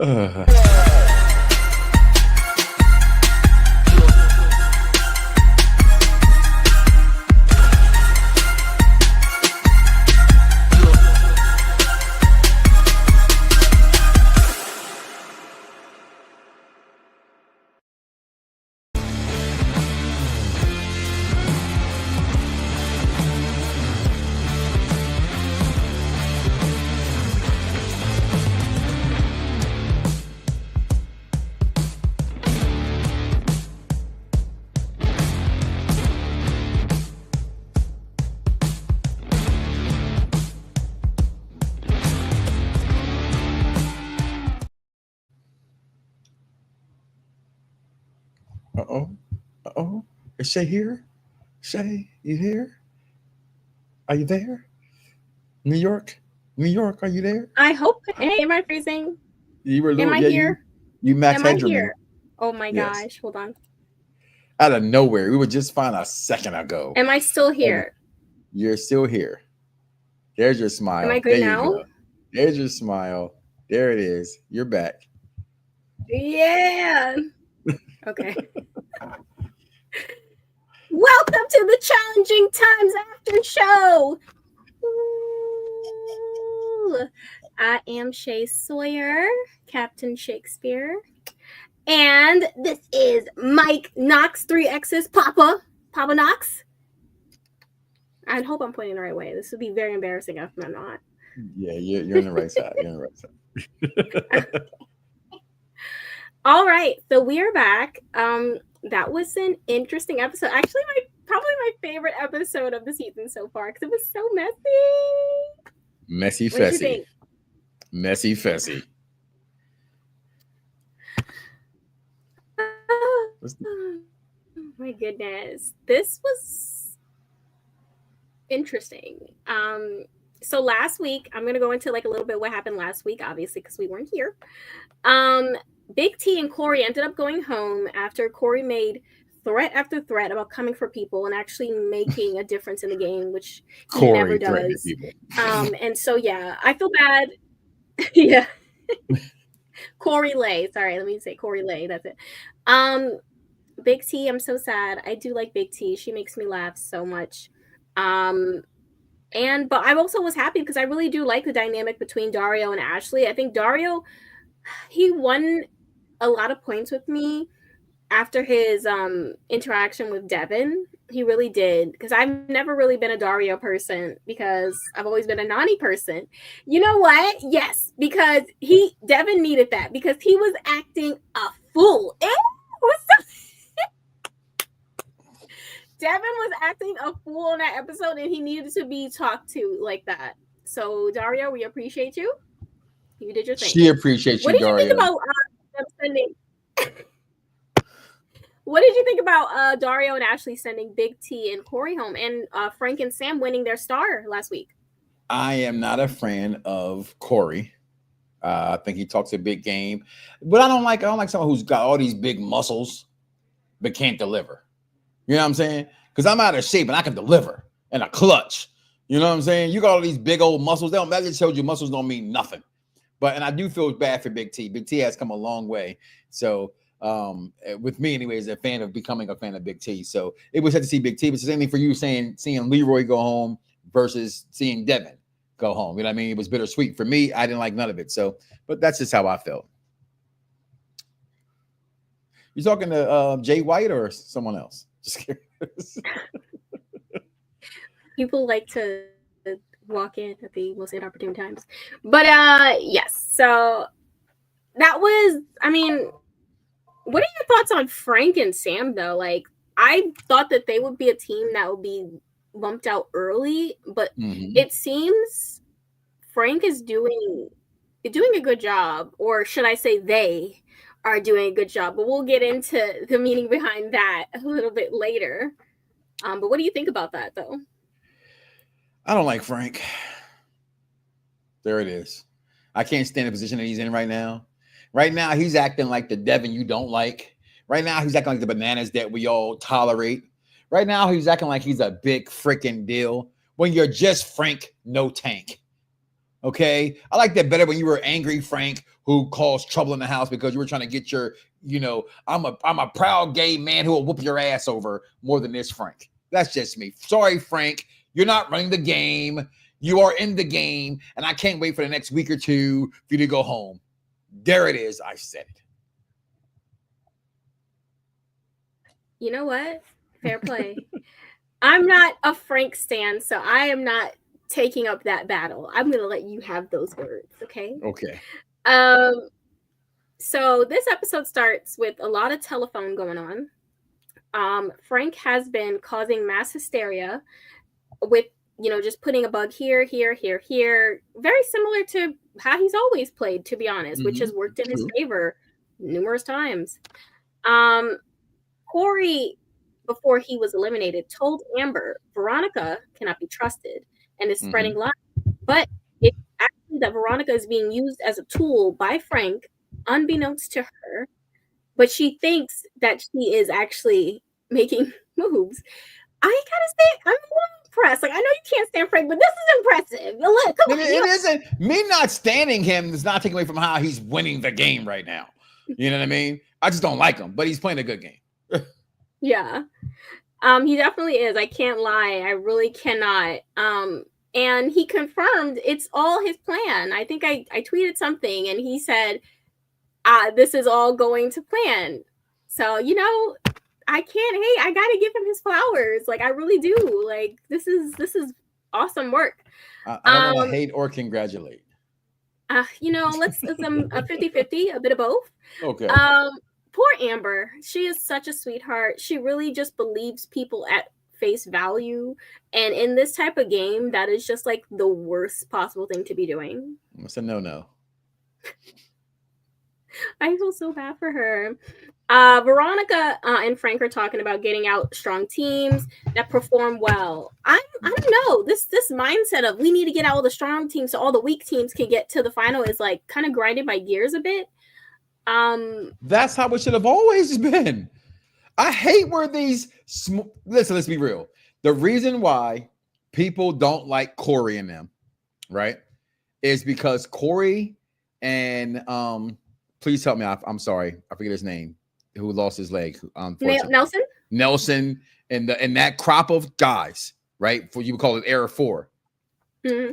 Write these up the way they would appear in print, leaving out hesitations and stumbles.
Uh, uh-oh. Uh-oh. Is Shay here? Shay, you here? Are you there? New York? New York, are you there? I hope. Hey, am I freezing? You were a little, Am I here? You max Am I headroom. here? Oh my Yes. gosh. Hold on. Out of nowhere. We were just fine a second ago. Am I still here? You're still here. There's your smile. Am I good now? You go. There's your smile. There it is. You're back. Yeah. Okay. Welcome to the Challenging Times After Show. Ooh. I am Shay Sawyer, Captain Shakespeare. And this is Mike Knoxxx, 3X's Papa Knoxxx. I hope I'm pointing the right way. This would be very embarrassing if I'm not. Yeah, you're on the right side. You're on the right side. All right, so we are back. That was an interesting episode. Actually, probably my favorite episode of the season so far because it was so messy. Messy What did you fessy. think? Messy fessy. Oh my goodness, this was interesting. So last week, I'm gonna go into like a little bit what happened last week, obviously, because we weren't here. Big T and Corey ended up going home after Corey made threat after threat about coming for people and actually making a difference in the game, which he never does. And so yeah, I feel bad. Yeah. Corey Lay. Sorry, let me say Corey Lay. That's it. Big T, I'm so sad. I do like Big T. She makes me laugh so much. But I also was happy because I really do like the dynamic between Dario and Ashley. I think Dario, he won a lot of points with me after his interaction with Devin. He really did, because I've never really been a Dario person because I've always been a Nani person. You know what? Yes, because Devin needed that because he was acting a fool. Devin was acting a fool in that episode, and he needed to be talked to like that. So Dario, we appreciate you. You did your thing. She appreciates you, Dario. What did you think about them sending? What did you think about Dario and Ashley sending Big T and Corey home, and Frank and Sam winning their star last week? I am not a fan of Corey. I think he talks a big game, but I don't like someone who's got all these big muscles but can't deliver. You know what I'm saying? Because I'm out of shape and I can deliver in a clutch. You know what I'm saying? You got all these big old muscles. That just tells you muscles don't mean nothing. And I do feel bad for Big T. Big T has come a long way. So with me, anyways, becoming a fan of Big T. So it was sad to see Big T. But it's the same thing for you seeing Leroy go home versus seeing Devin go home. You know what I mean? It was bittersweet. For me, I didn't like none of it. So, but that's just how I felt. You talking to Jay White or someone else? Just curious. People like to walk in at the most inopportune times. But yes, so that was, I mean, what are your thoughts on Frank and Sam though? Like, I thought that they would be a team that would be bumped out early, but it seems Frank is doing a good job, or should I say they are doing a good job, but we'll get into the meaning behind that a little bit later. But what do you think about that though? I don't like Frank. There it is. I can't stand the position that he's in right now. Right now, he's acting like the Devin you don't like. Right now, he's acting like the bananas that we all tolerate. Right now, he's acting like he's a big freaking deal when you're just Frank, no tank. Okay, I like that better when you were angry Frank, who caused trouble in the house because you were trying to get your, I'm a proud gay man who will whoop your ass over more than this Frank. That's just me. Sorry, Frank, you're not running the game. You are in the game, and I can't wait for the next week or two for you to go home. There it is. I said it. You know what? Fair play. I'm not a Frank stan, so I am not taking up that battle. I'm going to let you have those words, okay? Okay. So this episode starts with a lot of telephone going on. Frank has been causing mass hysteria with, just putting a bug here, here, here, here. Very similar to how he's always played, to be honest, which has worked in his favor numerous times. Corey, before he was eliminated, told Amber Veronica cannot be trusted and is spreading lies. But it's actually that Veronica is being used as a tool by Frank, unbeknownst to her. But she thinks that she is actually making moves. I gotta say, I'm a little impressed. Like, I know you can't stand Frank, but this is impressive. Look, come on, it isn't. Me not standing him is not taking away from how he's winning the game right now. You know what I mean? I just don't like him, but he's playing a good game. Yeah. He definitely is. I can't lie. I really cannot. And he confirmed it's all his plan. I think I tweeted something and he said, this is all going to plan. So, I can't hate. I gotta give him his flowers. Like, I really do. Like, this is awesome work. I don't want to hate or congratulate. Let's a 50-50, a bit of both. Okay. Poor Amber. She is such a sweetheart. She really just believes people at face value. And in this type of game, that is just like the worst possible thing to be doing. It's a no-no. I feel so bad for her. Veronica and Frank are talking about getting out strong teams that perform well. I don't know. This mindset of we need to get out all the strong teams so all the weak teams can get to the final is like kind of grinded my gears a bit. That's how it should have always been. I hate where these listen, let's be real. The reason why people don't like Corey and them, right, is because Corey and please help me. I'm sorry, I forget his name. Who lost his leg? Nelson, and that crop of guys, right? For you would call it Era 4,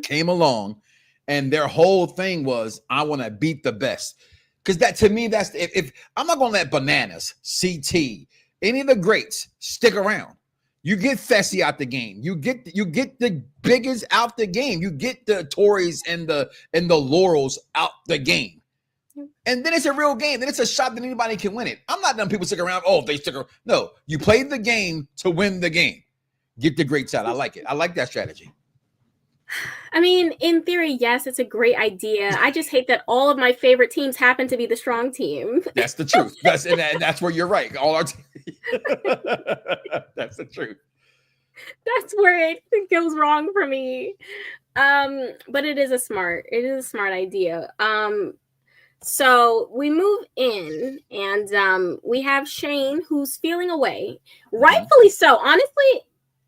came along, and their whole thing was, I want to beat the best. Because that to me, that's if I'm not gonna let Bananas, CT, any of the greats stick around. You get Fessy out the game. You get the biggest out the game. You get the Tories and the Laurels out the game. And then it's a real game. Then it's a shot that anybody can win it. I'm not letting people stick around. Oh, if they stick around. No, you played the game to win the game. Get the greats out. I like it. I like that strategy. I mean, in theory, yes, it's a great idea. I just hate that all of my favorite teams happen to be the strong team. That's the truth. That's where you're right. All our that's the truth. That's where it goes wrong for me. But it is a smart idea. So we move in and we have Shane who's feeling away. Rightfully so. Honestly,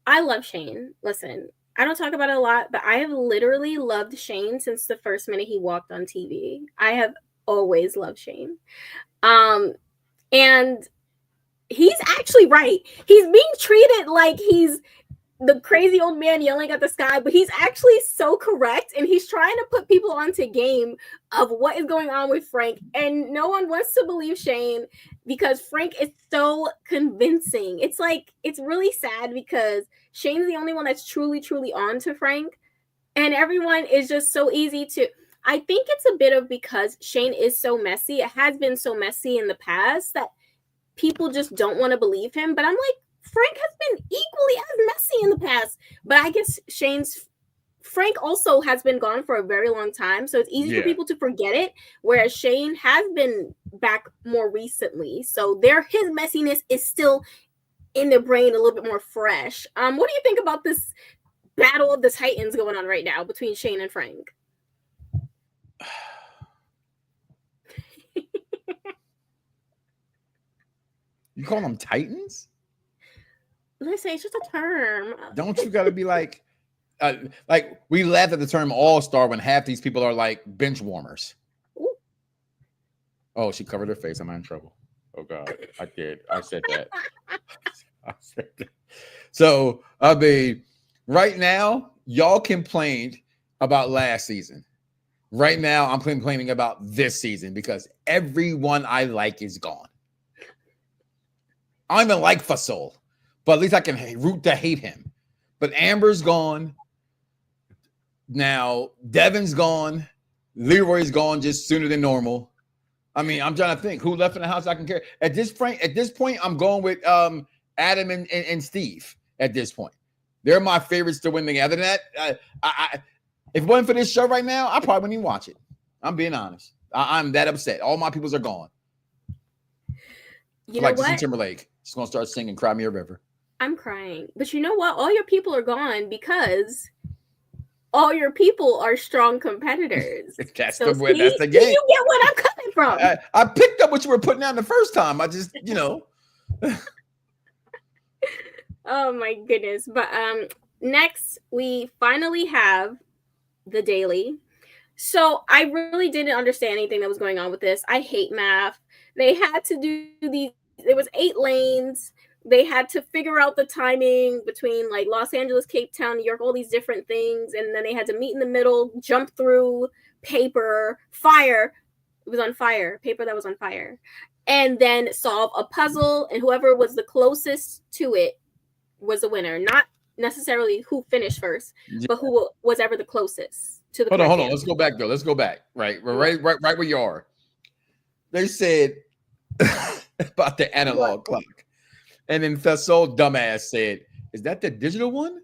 I love Shane. Listen, I don't talk about it a lot, but I have literally loved Shane since the first minute he walked on TV. I have always loved Shane. And he's actually right. He's being treated like he's the crazy old man yelling at the sky, but he's actually so correct, and he's trying to put people onto game of what is going on with Frank, and no one wants to believe Shane because Frank is so convincing. It's like, it's really sad because Shane's the only one that's truly on to Frank, and everyone is just so easy to... I think it's a bit of because Shane is so messy. It has been so messy in the past that people just don't want to believe him, but I'm like, Frank has been equally as messy in the past, but I guess Frank also has been gone for a very long time, so it's easy for people to forget it, whereas Shane has been back more recently, so his messiness is still in their brain a little bit more fresh. What do you think about this battle of the Titans going on right now between Shane and Frank? You call them Titans? Listen, it's just a term. Don't you got to be like, like we laugh at the term all-star when half these people are like bench warmers. Ooh. Oh, she covered her face. Am I in trouble? Oh God, I did. I said that. I said that. So I mean, right now, y'all complained about last season. Right now, I'm complaining about this season because everyone I like is gone. I don't even like Fasol, but at least I can root to hate him. But Amber's gone. Now, Devin's gone. Leroy's gone just sooner than normal. I mean, I'm trying to think who left in the house I can care. At this point, I'm going with Adam and Steve at this point. They're my favorites to win the game. Other than that, if it wasn't for this show right now, I probably wouldn't even watch it. I'm being honest. I'm that upset. All my peoples are gone. You know like what? Justin Timberlake. She's going to start singing Cry Me a River. I'm crying. But you know what? All your people are gone because all your people are strong competitors. That's so the game. you get what I'm coming from. I picked up what you were putting down the first time. I just, Oh my goodness. But next we finally have the daily. So I really didn't understand anything that was going on with this. I hate math. They had to do these, it was 8 lanes. They had to figure out the timing between like Los Angeles, Cape Town, New York, all these different things. And then they had to meet in the middle, jump through fire. It was on fire, paper that was on fire. And then solve a puzzle. And whoever was the closest to it was the winner. Not necessarily who finished first, but who was ever the closest to the Hold on. Let's go back, though. Let's go back. Right where you are. They said about the analog clock. And then Fasol dumbass said, is that the digital one?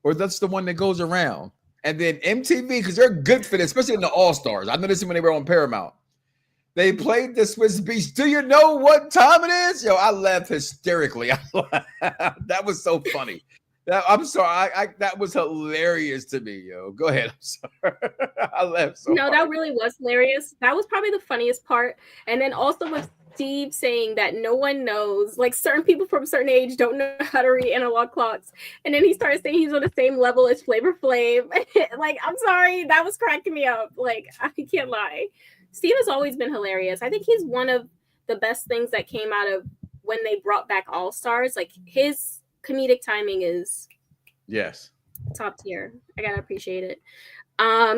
Or that's the one that goes around? And then MTV, because they're good for this, especially in the All-Stars. I noticed when they were on Paramount. They played the Swiss Beats. Do you know what time it is? Yo, I laughed hysterically. That was so funny. I'm sorry. That was hilarious to me, yo. Go ahead. I'm sorry. I laughed so hard. That really was hilarious. That was probably the funniest part. And then also with Steve saying that no one knows, like certain people from a certain age don't know how to read analog clocks. And then he started saying he's on the same level as Flavor Flav. Like, I'm sorry. That was cracking me up. Like, I can't lie. Steve has always been hilarious. I think he's one of the best things that came out of when they brought back All Stars. Like, his comedic timing is top tier. I gotta appreciate it.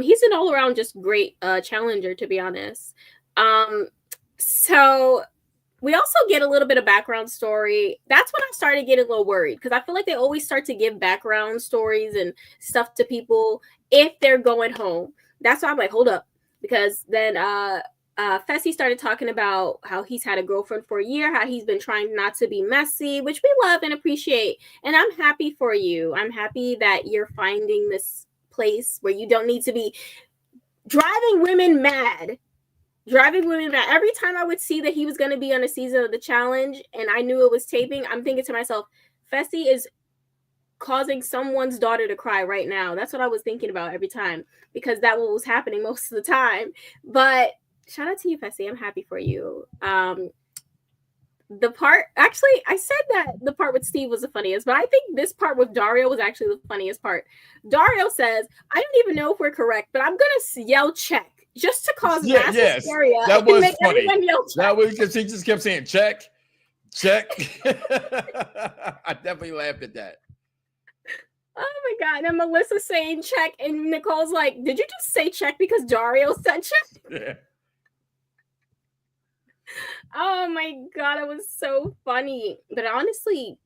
He's an all-around just great challenger, to be honest. So we also get a little bit of background story. That's when I started getting a little worried because I feel like they always start to give background stories and stuff to people if they're going home. That's why I'm like, hold up, because then Fessy started talking about how he's had a girlfriend for a year, how he's been trying not to be messy, which we love and appreciate. And I'm happy for you. I'm happy that you're finding this place where you don't need to be driving women mad. Every time I would see that he was going to be on a season of the challenge and I knew it was taping, I'm thinking to myself, Fessy is causing someone's daughter to cry right now. That's what I was thinking about every time because that was happening most of the time. But shout out to you, Fessy. I'm happy for you. The part, actually, I said that the part with Steve was the funniest, but I think this part with Dario was actually the funniest part. Dario says, I don't even know if we're correct, but I'm going to yell check just to cause mass hysteria. That was make funny. Yell check. That was because he just kept saying check. I definitely laughed at that. Oh my God. And Melissa saying check, and Nicole's like, did you just say check because Dario said check? Yeah. Oh my God, it was so funny. But honestly,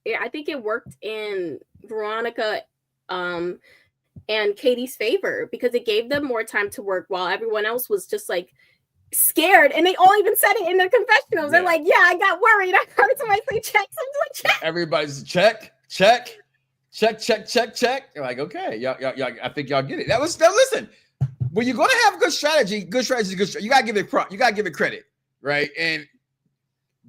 I think it worked in Veronica and Katie's favor because it gave them more time to work while everyone else was just like scared. And they all even said it in their confessionals. They're like, yeah, I got worried. I heard somebody say check. So I'm like, check. Everybody's check. You're like, okay, y'all, I think y'all get it. Now listen. When you're gonna have good strategy. You gotta give it credit, right? And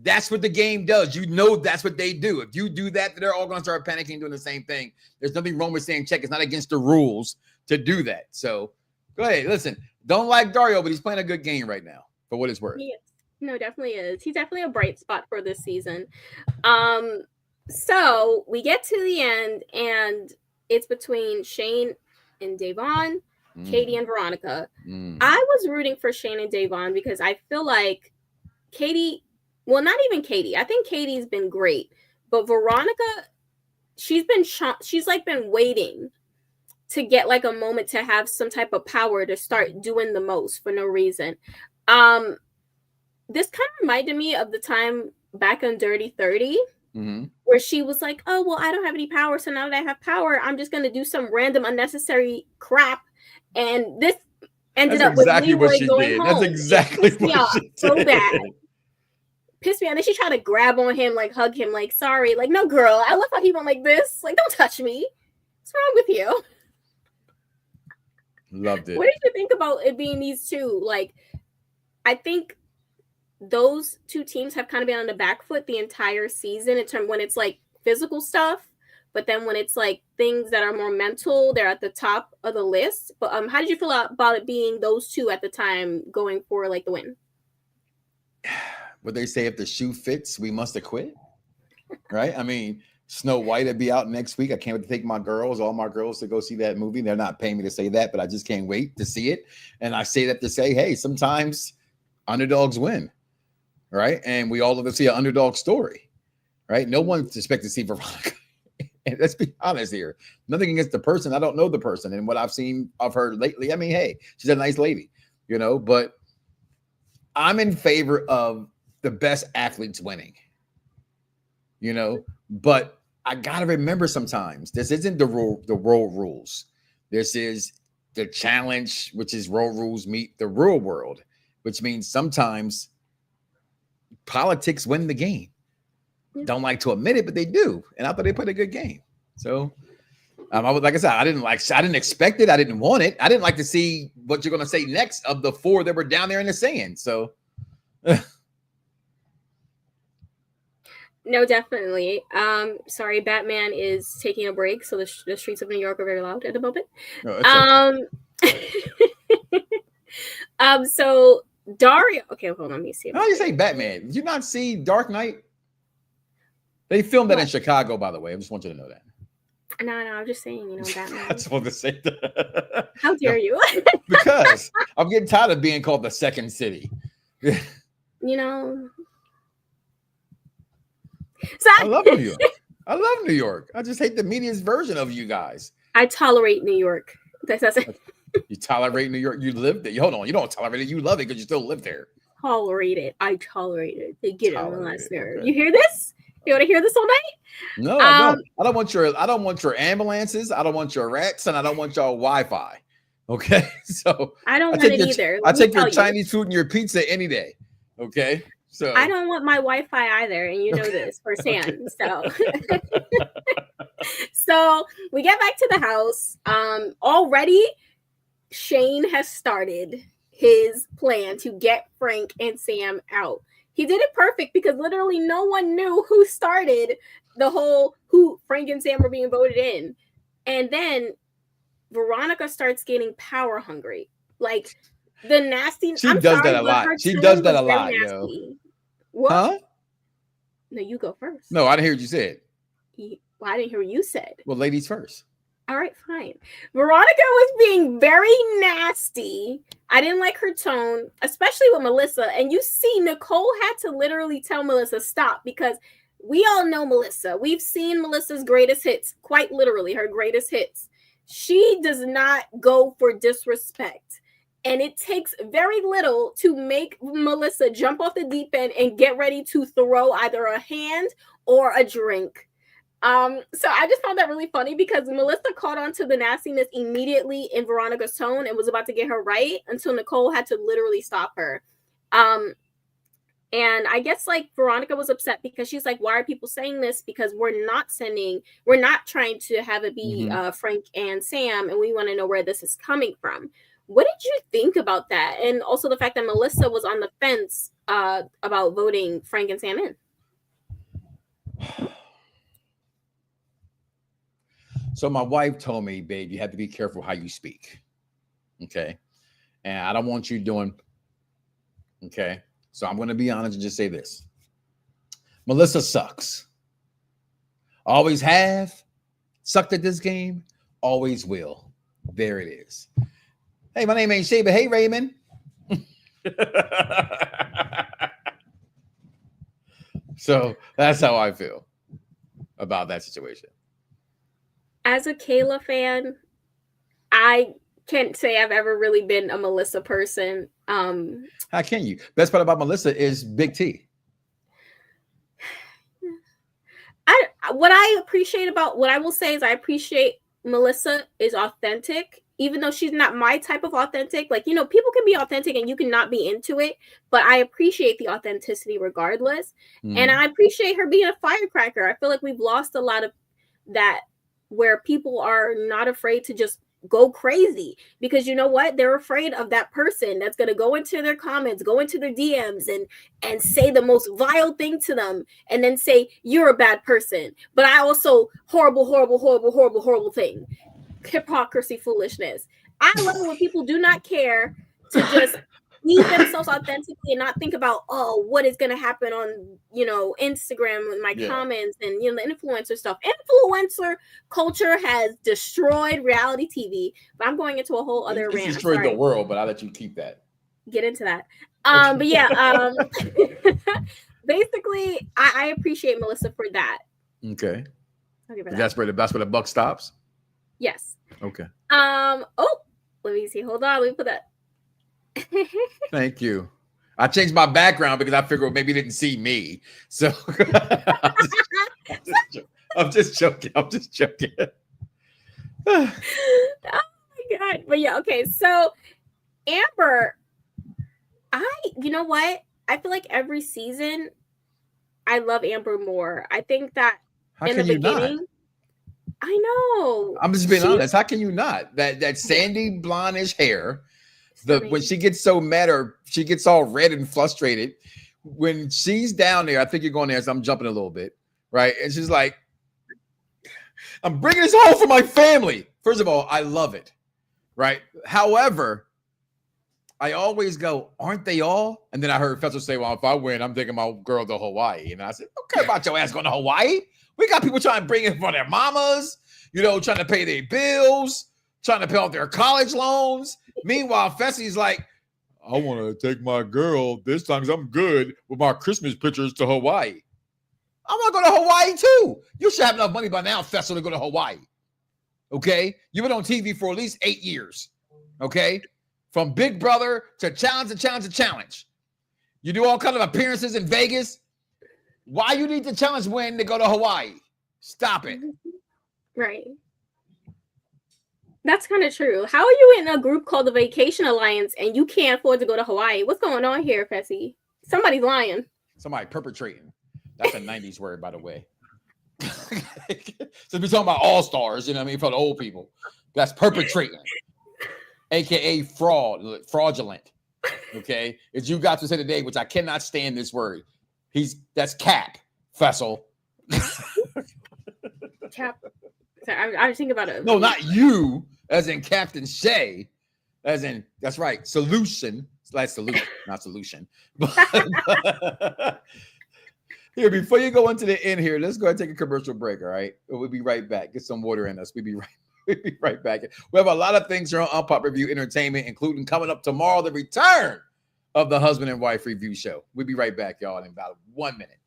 that's what the game does. You know that's what they do. If you do that, they're all gonna start panicking, doing the same thing. There's nothing wrong with saying check. It's not against the rules to do that. So go ahead. Listen, don't like Dario, but he's playing a good game right now for what it's worth. He is. No, definitely is. He's definitely a bright spot for this season. So we get to the end, and it's between Shane and Davon, Katie and Veronica. I was rooting for Shane and Davon because I feel like Katie, well, not even Katie. I think Katie's been great, but Veronica, she's like been waiting to get like a moment to have some type of power to start doing the most for no reason. This kind of reminded me of the time back on Dirty 30, where she was like, oh, well, I don't have any power. So now that I have power, I'm just going to do some random unnecessary crap. And this ended up with Leroy going home. That's exactly what she did. So bad. Pissed me off. And then she tried to grab on him, like hug him, like, sorry. Like, no, girl, I love how he went like this. Like, don't touch me. What's wrong with you? Loved it. What did you think about it being these two? Like, I think those two teams have kind of been on the back foot the entire season in terms when it's like physical stuff, but then when it's like things that are more mental, they're at the top of the list. But how did you feel about it being those two at the time going for like the win? What they say, if the shoe fits, we must have quit. Right? I mean, Snow White will be out next week. I can't wait to take all my girls to go see that movie. They're not paying me to say that, but I just can't wait to see it. And I say that to say, hey, sometimes underdogs win, right? And we all love to see an underdog story, right? No one's expected to see Veronica. And let's be honest here. Nothing against the person. I don't know the person. And what I've seen of her lately, I mean, hey, she's a nice lady, but I'm in favor of the best athletes winning, but I got to remember sometimes this isn't the road rules. This is the challenge, which is road rules meet the real world, which means sometimes politics win the game. Don't like to admit it, but they do. And I thought they played a good game. So I was, like I said, I didn't expect it. I didn't want it. I didn't like to see what you're going to say next of the four that were down there in the sand. So no, definitely. Sorry, Batman is taking a break, so the streets of New York are very loud at the moment. So Dario. Okay, hold on. Let me see. How do you say Batman? Did you not see Dark Knight? They filmed that in Chicago, by the way. I just want you to know that. No, I'm just saying, Batman. I just wanted to say that. How dare you? Because I'm getting tired of being called the second city. So I love New York. I love New York. I just hate the media's version of you guys. I tolerate New York. That's it. You tolerate New York? You live there. Hold on. You don't tolerate it. You love it because you still live there. Tolerate it. I tolerate it. They get it on the last nerve. Okay. You hear this? You want to hear this all night? No, no. I don't want your ambulances. I don't want your rats, and I don't want your Wi-Fi. Okay, so I don't want it either. I take your Chinese food and your pizza any day. Okay. So I don't want my Wi-Fi either, and you know this firsthand. So, so we get back to the house. Already, Shane has started his plan to get Frank and Sam out. He did it perfect because literally no one knew who started who Frank and Sam were being voted in, and then Veronica starts getting power hungry, like the nasty. She does that a lot. She does that a lot, yo. What? Huh? No, you go first. No, I didn't hear what you said. Well, I didn't hear what you said. Well, ladies first. All right, fine. Veronica was being very nasty. I didn't like her tone, especially with Melissa. And you see, Nicole had to literally tell Melissa stop because we all know Melissa. We've seen Melissa's greatest hits, quite literally her greatest hits. She does not go for disrespect. And it takes very little to make Melissa jump off the deep end and get ready to throw either a hand or a drink. So I just found that really funny because Melissa caught on to the nastiness immediately in Veronica's tone and was about to get her right until Nicole had to literally stop her. And I guess like Veronica was upset because she's like, why are people saying this? Because we're not trying to have it be Frank and Sam, and we want to know where this is coming from. What did you think about that? And also the fact that Melissa was on the fence about voting Frank and Sam in. So my wife told me, babe, you have to be careful how you speak. Okay. And I don't want you doing. Okay. So I'm going to be honest and just say this. Melissa sucks. Always have sucked at this game. always will. There it is. Hey, my name ain't Shay, but hey, Raymond. So that's how I feel about that situation. As a Kayla fan, I can't say I've ever really been a Melissa person. How can you? Best part about Melissa is Big T. What I will say is I appreciate Melissa is authentic, even though she's not my type of authentic. Like, you know, people can be authentic and you can not be into it, but I appreciate the authenticity regardless. And I appreciate her being a firecracker. I feel like we've lost a lot of that, where people are not afraid to just go crazy, because you know what, they're afraid of that person that's going to go into their comments, go into their DMs and say the most vile thing to them, and then say you're a bad person, but I also horrible thing. Hypocrisy, foolishness. I love when people do not care to just be themselves authentically and not think about, oh, what is going to happen on, you know, Instagram with my comments and, you know, the influencer stuff. Influencer culture has destroyed reality TV, but I'm going into a whole other rant. It's destroyed the world, but I'll let you keep that. Get into that. But yeah, basically, I appreciate Melissa for that. Okay. That's where the buck stops? Yes. Okay. Oh, let me see. Hold on. Let me put that. Thank you. I changed my background because I figured maybe you didn't see me. So I'm just joking. Oh my God. But yeah, okay. So Amber, you know what? I feel like every season I love Amber more. I think that in the beginning, not? I know. I'm just being honest. How can you not? That sandy blondish hair. When she gets so mad or she gets all red and frustrated, when she's down there, I think you're going there, so I'm jumping a little bit, right? And she's like, I'm bringing this home for my family. First of all, I love it, right? However, I always go, aren't they all? And then I heard Fessel say, well, if I win, I'm taking my girl to Hawaii. And I said, don't care about your ass going to Hawaii. We got people trying to bring in for their mamas, you know, trying to pay their bills, trying to pay off their college loans. Meanwhile, Fessy's like, I want to take my girl this time because I'm good with my Christmas pictures to Hawaii. I want to go to Hawaii too. You should have enough money by now, Fessel, to go to Hawaii. Okay? You've been on TV for at least 8 years. Okay? From Big Brother to challenge. You do all kinds of appearances in Vegas. Why you need the challenge win to go to Hawaii? Stop it. Right. That's kind of true. How are you in a group called the Vacation Alliance and you can't afford to go to Hawaii? What's going on here, Fessy? Somebody's lying. Somebody perpetrating. That's a 90s word, by the way. So we're talking about all-stars, you know what I mean, for the old people. That's perpetrating. AKA fraudulent. Okay? As you got to say today, which I cannot stand this word. That's cap, Fessel. Cap. Sorry, I was thinking about it. No, not you, as in Captain Shay, as in, that's right, solution. Like solution, not solution. Here, before you go into the end here, let's go ahead and take a commercial break, all right? We'll be right back. Get some water in us. We'll be right back. We have a lot of things here on Unpop Review Entertainment, including coming up tomorrow, the return of the Husband and Wife Review Show. We'll be right back, y'all, in about 1 minute.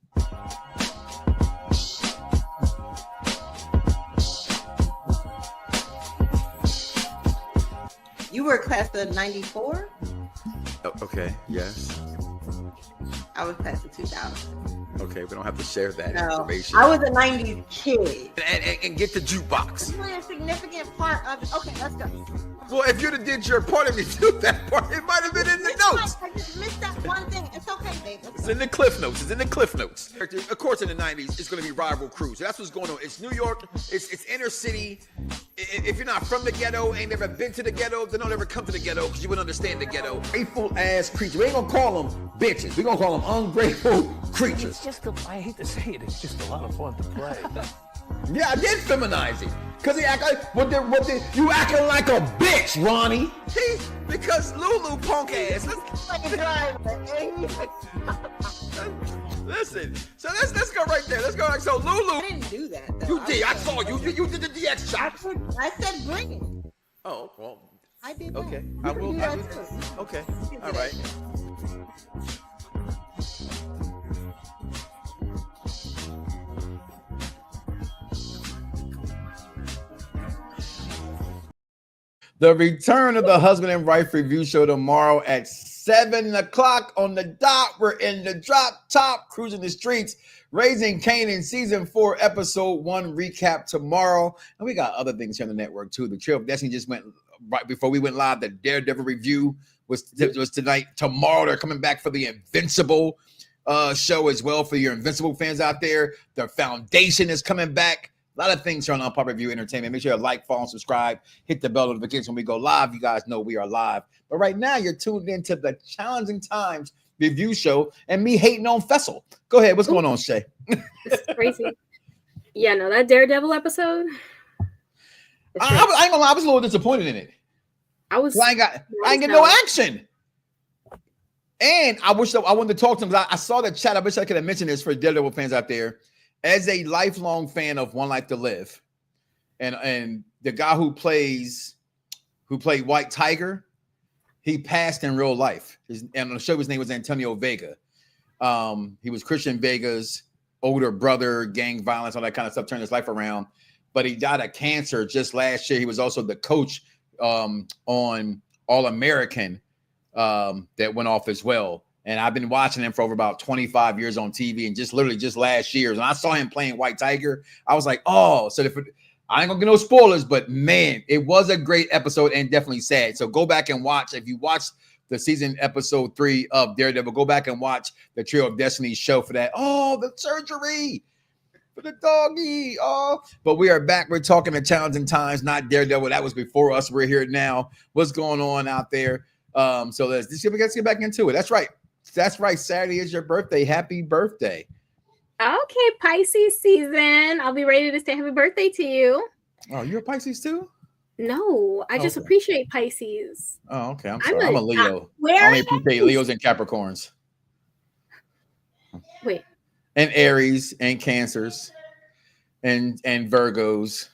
You were class of 94? Okay, yes. I was class of 2000. Okay, we don't have to share that information. I was a 90s kid. And get the jukebox. You a significant part of it. Okay, let's go. Well, if you'd have did your part of it, that part, it might have been in the notes. I just missed that one thing. It's okay, babe. It's in the cliff notes. Of course, in the 90s, it's going to be rival crews. That's what's going on. It's New York. It's inner city. If you're not from the ghetto, ain't never been to the ghetto, then don't ever come to the ghetto because you wouldn't understand the ghetto. Ungrateful ass creatures. We ain't going to call them bitches. We're going to call them ungrateful creatures. I hate to say it, it's just a lot of fun to play. Yeah, I did feminize it. Because he act like, you acting like a bitch, Ronnie. See? Because Lulu punk ass. Listen. So let's go right there. Let's go. So Lulu, I didn't do that. Though. you did. I saw you. You did the DX shot. I said bring it. Oh well. I did that. Okay. You I can will. do I that will. too. Okay. You can All do right. that. The return of the Husband and Wife review show tomorrow at 7 o'clock on the dot. We're in the drop top, cruising the streets, Raising Kanan season 4, episode 1 recap tomorrow. And we got other things here on the network too. The Trail of Destiny just went right before we went live. The Daredevil review was tonight. Tomorrow they're coming back for the Invincible show as well for your Invincible fans out there. The Foundation is coming back. A lot of things here on Unpopular Review Entertainment. Make sure you like, follow, and subscribe. Hit the bell notification when we go live. You guys know we are live. But right now, you're tuned into the Challenging Times review show and me hating on Fessel. Go ahead. What's going on, Shay? It's crazy. Yeah, no, that Daredevil episode. I ain't gonna lie. I was a little disappointed in it. I ain't get no action. And I wanted to talk to him because I saw the chat. I wish I could have mentioned this for Daredevil fans out there. As a lifelong fan of One Life to Live, and the guy who played White Tiger, he passed in real life. And on the show, his name was Antonio Vega. He was Christian Vega's older brother, gang violence, all that kind of stuff, turned his life around. But he died of cancer just last year. He was also the coach on All American that went off as well. And I've been watching him for over about 25 years on TV, and just last year. And I saw him playing White Tiger. I was like, oh, so I ain't gonna get no spoilers, but man, it was a great episode and definitely sad. So go back and watch. If you watched the season episode 3 of Daredevil, go back and watch the Trio of Destiny show for that. Oh, the surgery for the doggy. Oh, but we are back. We're talking the Challenging Times, not Daredevil. That was before us. We're here now. What's going on out there? So let's get back into it. That's right. That's right. Saturday is your birthday. Happy birthday. Okay, Pisces season. I'll be ready to say happy birthday to you. Oh, you're a Pisces too? No, I just appreciate Pisces. Oh, okay. I'm sorry. I'm a Leo. I only appreciate Leos and Capricorns. Wait. And Aries and Cancers and Virgos.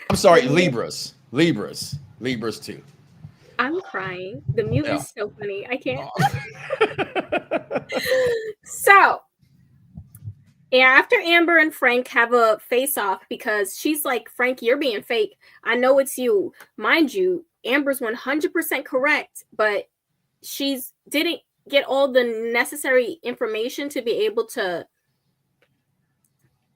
I'm sorry, Libras too. I'm crying. The mute is so funny. I can't. So, after Amber and Frank have a face-off because she's like, Frank, you're being fake. I know it's you. Mind you, Amber's 100% correct, but she's didn't get all the necessary information to be able to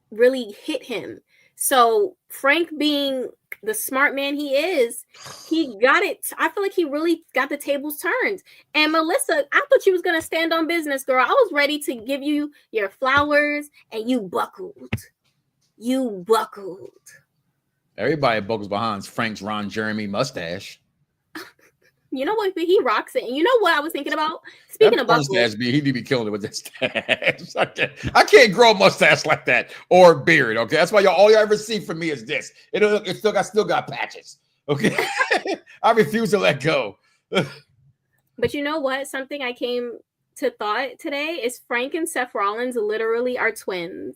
really hit him. So Frank, being the smart man he is, he got it. I feel like he really got the tables turned. And Melissa, I thought you was going to stand on business, girl. I was ready to give you your flowers, and you buckled. Everybody buckles behind Frank's Ron Jeremy mustache. You know what? He rocks it. And you know what I was thinking about? Speaking of buckles, he need to be killing it with that stash. I can't grow a mustache like that or beard. Okay, that's why all you ever see from me is this. It still got patches. Okay, I refuse to let go. But you know what? Something I came to thought today is Frank and Seth Rollins literally are twins,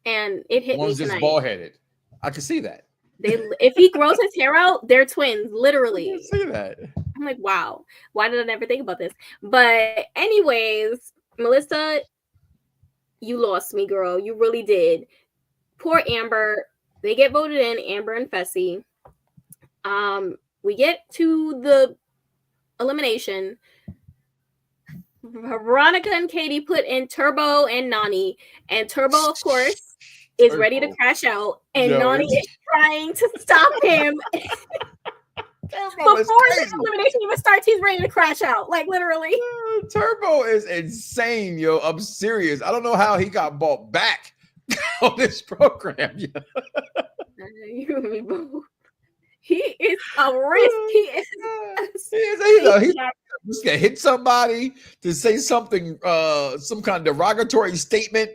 and it hit me tonight. One's just bald headed. I can see that. If he grows his hair out, they're twins, literally. I can see that. I'm like, wow, why did I never think about this? But anyways, Melissa, you lost me, girl. You really did. Poor Amber. They get voted in, Amber and Fessy. We get to the elimination. Veronica and Katie put in Turbo and Nani. And Turbo, of course, is ready to crash out. And Nani is trying to stop him. Before the elimination even starts, he's ready to crash out. Like, literally. Turbo is insane, yo. I'm serious. I don't know how he got bought back on this program. You and me both. He is a risk. He's gonna hit somebody to say something, some kind of derogatory statement.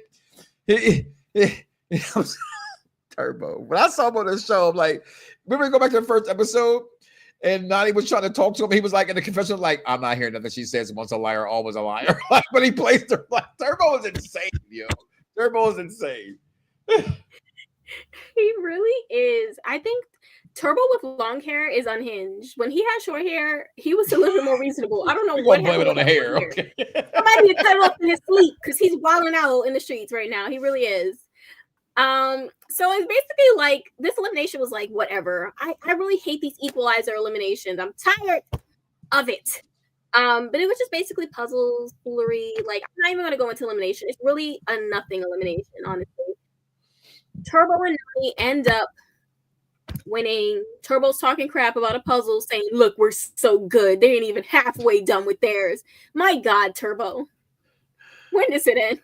Turbo. When I saw him on the show, I'm like, remember, go back to the first episode, And Nani was trying to talk to him. He was like in the confessional, like, I'm not hearing nothing she says. Once a liar, always a liar. Like, but he plays her like Turbo is insane, yo. Turbo is insane. He really is. I think Turbo with long hair is unhinged. When he had short hair, he was a little bit more reasonable. I don't know We're what gonna blame it on the happened hair. with that Okay. hair. Somebody need to cut him off in his sleep because he's wilding out in the streets right now. He really is. So it's basically like this elimination was like whatever. I really hate these equalizer eliminations. I'm tired of it. But it was just basically puzzles, foolery. Like, I'm not even gonna go into elimination. It's really a nothing elimination, honestly. Turbo and Nani end up winning. Turbo's talking crap about a puzzle, saying, "Look, we're so good. They ain't even halfway done with theirs." My God, Turbo. When does it end?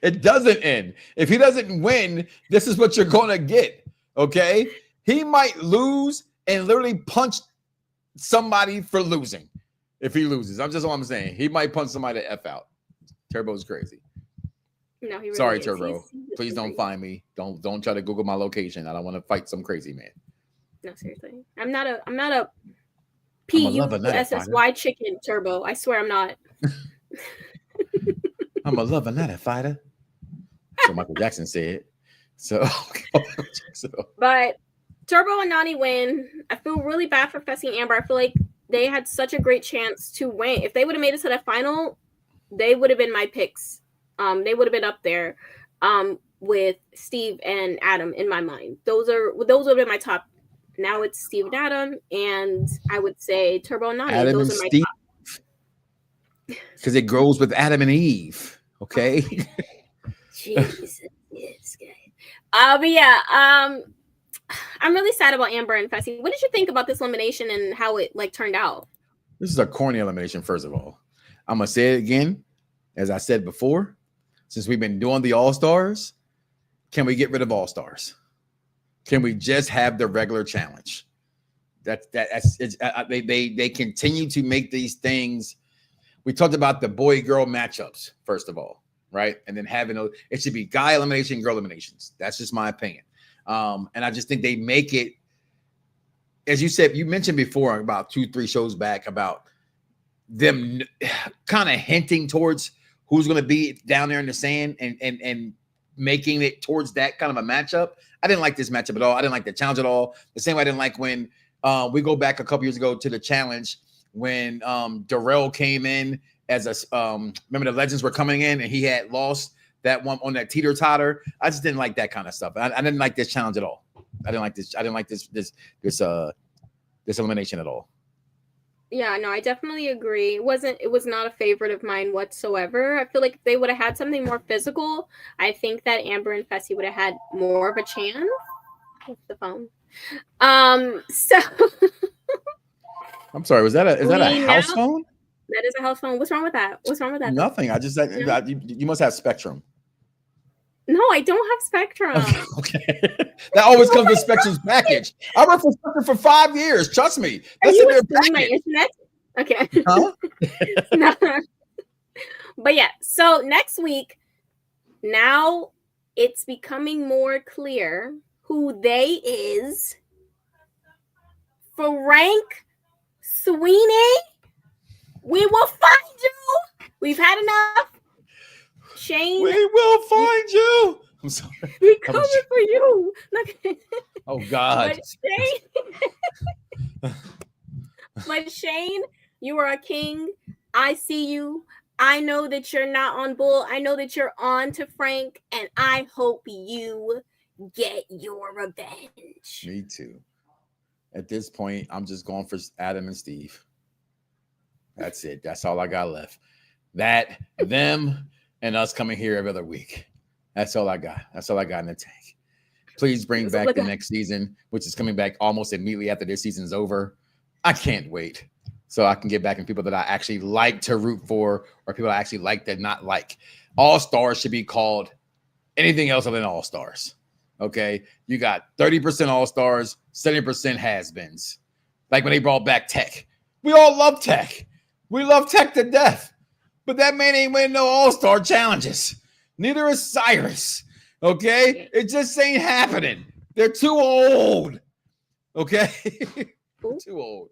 It doesn't end. If he doesn't win, this is what you're gonna get. Okay, he might lose and literally punch somebody for losing. If he loses, I'm just all I'm saying. He might punch somebody to F out. Turbo's crazy. No, he really Sorry, is. Turbo. He's Please don't crazy. find me. Don't try to Google my location. I don't want to fight some crazy man. No, seriously. I'm not a I'm a lover, not a PUSSY chicken, Turbo. I swear I'm not. I'm a lover, not a fighter. So Michael Jackson said. So, But Turbo and Nani win. I feel really bad for Fessy and Amber. I feel like they had such a great chance to win. If they would have made it to the final, they would have been my picks. They would have been up there with Steve and Adam in my mind. Those would have been my top. Now it's Steve and Adam, and I would say Turbo and Nani. Adam those and are my Steve. top. Because it grows with Adam and Eve. Okay. Jesus, yes, guy. But yeah, I'm really sad about Amber and Fessy. What did you think about this elimination and how it like turned out? This is a corny elimination, first of all. I'm gonna say it again, as I said before. Since we've been doing the All-Stars, can we get rid of All-Stars? Can we just have the regular challenge? They continue to make these things. We talked about the boy-girl matchups, first of all, right? And then having it should be guy elimination, girl eliminations. That's just my opinion. And I just think they make it, as you said, you mentioned before about 2-3 shows back about them kind of hinting towards who's going to be down there in the sand and making it towards that kind of a matchup. I didn't like this matchup at all. I didn't like the challenge at all. The same way I didn't like when we go back a couple years ago to the challenge when Darrell came in as a remember the legends were coming in and he had lost that one on that teeter-totter. I just didn't like that kind of stuff. I didn't like this challenge at all. I didn't like this elimination at all. Yeah, no, I definitely agree. It was not a favorite of mine whatsoever. I feel like if they would have had something more physical, I think that Amber and Fessy would have had more of a chance. What's the phone? So I'm sorry, is that a house phone? That is a house phone. What's wrong with that? Nothing. I just said you must have Spectrum. No, I don't have Spectrum. Okay. That always comes with Spectrum's package. I worked for Spectrum for 5 years. Trust me. That's in their package. My internet? Okay. Huh? No. But yeah, so next week, now it's becoming more clear who they is. Frank Sweeney, we will find you. We've had enough. Shane, we will find you. I'm sorry. We're coming for you. Oh God. But Shane, you are a king. I see you. I know that you're not on Bull. I know that you're on to Frank, and I hope you get your revenge. Me too. At this point, I'm just going for Adam and Steve. That's it. That's all I got left. That, them, and us coming here every other week. That's all I got. That's all I got in the tank. Please bring back the next season, which is coming back almost immediately after this season's over. I can't wait. So I can get back in people that I actually like to root for or people I actually like to not like. All-Stars should be called anything else other than All-Stars. Okay? You got 30% All-Stars, 70% has-beens. Like when they brought back Tech. We all love Tech. We love Tech to death. But that man ain't winning no All-Star challenges. Neither is Cyrus. Okay? It just ain't happening. They're too old. Okay? Who? Too old.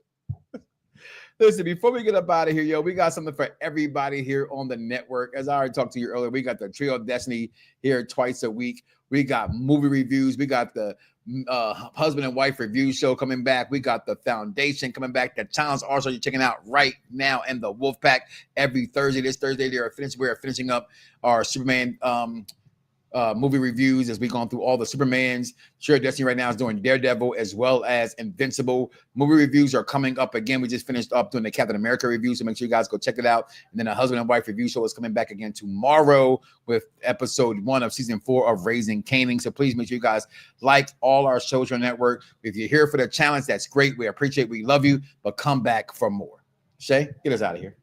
Listen, before we get up out of here, yo, we got something for everybody here on the network. As I already talked to you earlier, we got the Trio of Destiny here twice a week. We got movie reviews. We got the husband and wife review show coming back. We got the Foundation coming back. The channels also you're checking out right now, and the Wolfpack every Thursday. This Thursday, we're finishing up our Superman movie reviews as we've gone through all the Supermans. Sure, Destiny right now is doing Daredevil as well as Invincible. Movie reviews are coming up again. We just finished up doing the Captain America review, so make sure you guys go check it out. And then a husband and wife review show is coming back again tomorrow with episode 1 of season 4 of Raising Caning. So please make sure you guys like all our shows on the network. If you're here for the challenge, that's great. We appreciate it. We love you, but come back for more. Shay, get us out of here.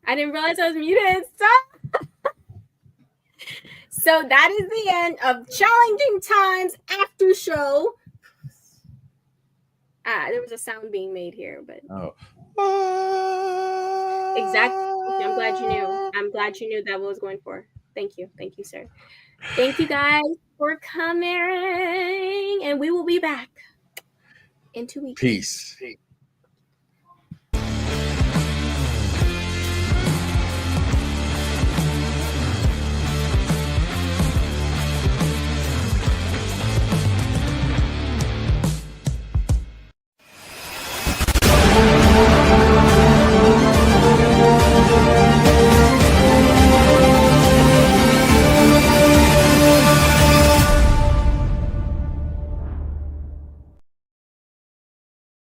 I didn't realize I was muted. Stop. So that is the end of Challenging Times after show. There was a sound being made here, but exactly. I'm glad you knew. I'm glad you knew that what I was going for. Thank you, sir. Thank you guys for coming, and we will be back in 2 weeks. Peace.